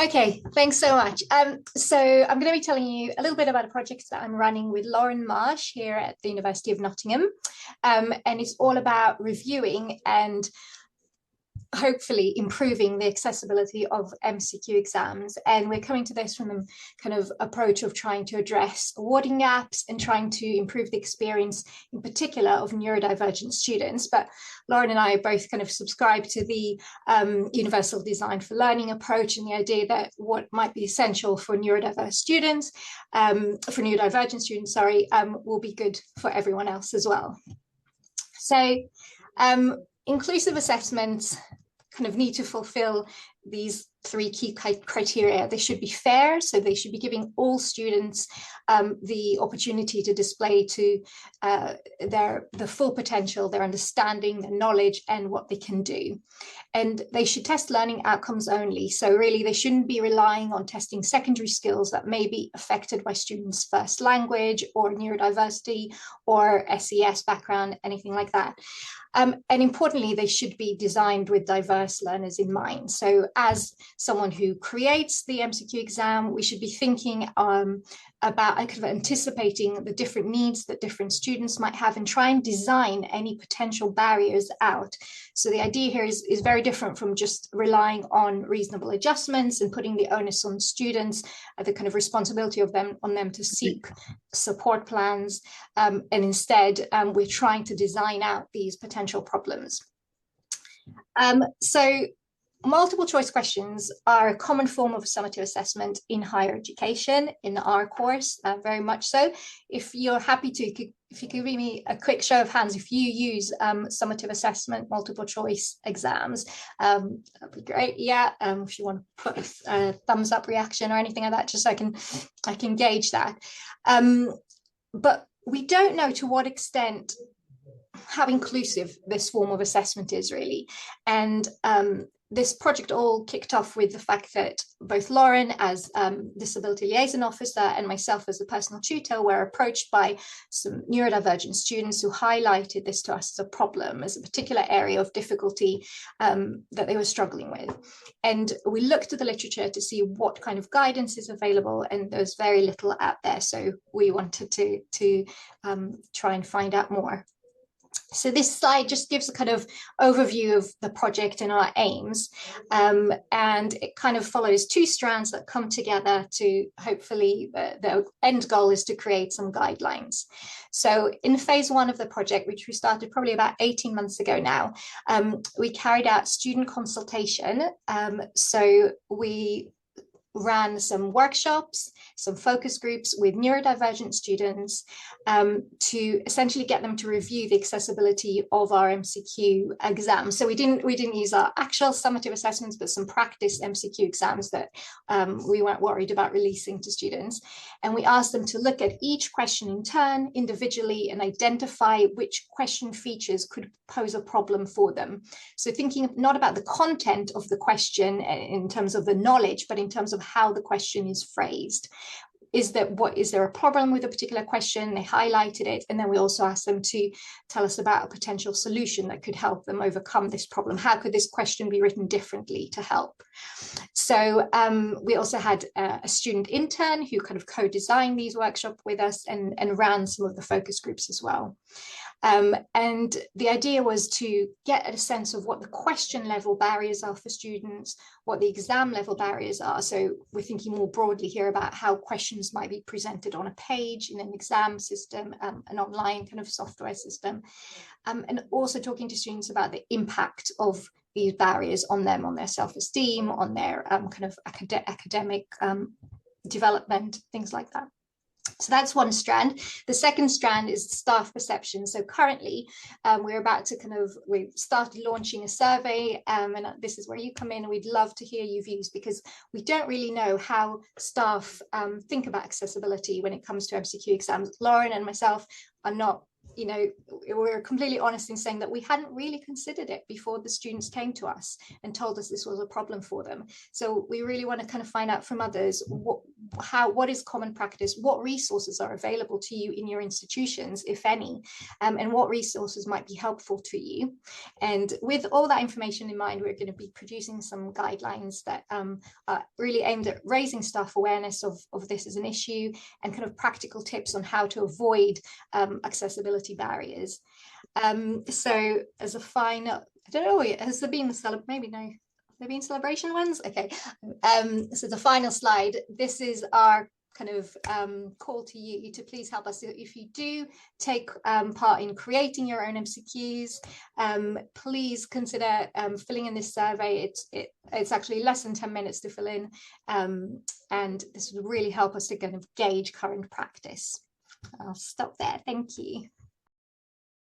Okay, thanks so much. So I'm going to be telling you a little bit about a project that I'm running with Lauren Marsh here at the University of Nottingham. And it's all about reviewing and hopefully improving the accessibility of MCQ exams. And we're coming to this from a kind of approach of trying to address awarding gaps and trying to improve the experience, in particular, of neurodivergent students. But Lauren and I both kind of subscribe to the universal design for learning approach and the idea that what might be essential for neurodiverse students, for neurodivergent students, will be good for everyone else as well. So inclusive assessments kind of need to fulfill these three key criteria. They should be fair, so they should be giving all students the opportunity to display to the full potential, their understanding, their knowledge, and what they can do. And they should test learning outcomes only. So really, they shouldn't be relying on testing secondary skills that may be affected by students' first language or neurodiversity or SES background, anything like that. And importantly, they should be designed with diverse learners in mind. So as someone who creates the MCQ exam, we should be thinking about kind of anticipating the different needs that different students might have and try and design any potential barriers out. So the idea here is very different from just relying on reasonable adjustments and putting the onus on students, the kind of responsibility on them to seek support plans. And instead, we're trying to design out these potential problems. So multiple choice questions are a common form of summative assessment in higher education, in our course, very much so. If you're happy to, if you could give me a quick show of hands, if you use summative assessment, multiple choice exams, that'd be great. Yeah, if you want to put a thumbs up reaction or anything like that, just so I can gauge that. But we don't know to what extent how inclusive this form of assessment is really. And this project all kicked off with the fact that both Lauren as disability liaison officer and myself as a personal tutor were approached by some neurodivergent students who highlighted this to us as a problem, as a particular area of difficulty that they were struggling with. And we looked at the literature to see what kind of guidance is available, and there's very little out there. So we wanted to try and find out more. So this slide just gives a kind of overview of the project and our aims, and it kind of follows two strands that come together to hopefully the end goal is to create some guidelines. So in phase one of the project, which we started probably about 18 months ago now, we carried out student consultation. So we ran some workshops, some focus groups with neurodivergent students to essentially get them to review the accessibility of our MCQ exams. So we didn't use our actual summative assessments, but some practice MCQ exams that we weren't worried about releasing to students. And we asked them to look at each question in turn individually and identify which question features could pose a problem for them. So thinking not about the content of the question in terms of the knowledge, but in terms of how the question is phrased. Is there a problem with a particular question? They highlighted it, and then we also asked them to tell us about a potential solution that could help them overcome this problem. How could this question be written differently to help? So we also had a student intern who kind of co-designed these workshops with us and ran some of the focus groups as well. And the idea was to get a sense of what the question level barriers are for students, what the exam level barriers are. So we're thinking more broadly here about how questions might be presented on a page in an exam system, an online kind of software system, and also talking to students about the impact of these barriers on them, on their self-esteem, on their kind of academic development, things like that. So that's one strand. The second strand is staff perception. So currently we've started launching a survey, and this is where you come in, and we'd love to hear your views, because we don't really know how staff think about accessibility when it comes to MCQ exams. Lauren and myself are not, we're completely honest in saying that we hadn't really considered it before the students came to us and told us this was a problem for them. So we really want to kind of find out from others what is common practice, what resources are available to you in your institutions, if any, and what resources might be helpful to you. And with all that information in mind, we're going to be producing some guidelines that are really aimed at raising staff awareness of this as an issue, and kind of practical tips on how to avoid accessibility barriers. So as a final, I don't know, has there been maybe no, have there been celebration ones? Okay. So the final slide, this is our kind of call to you to please help us. If you do take part in creating your own MCQs, please consider filling in this survey. It's actually less than 10 minutes to fill in, and this would really help us to kind of gauge current practice. I'll stop there. Thank you.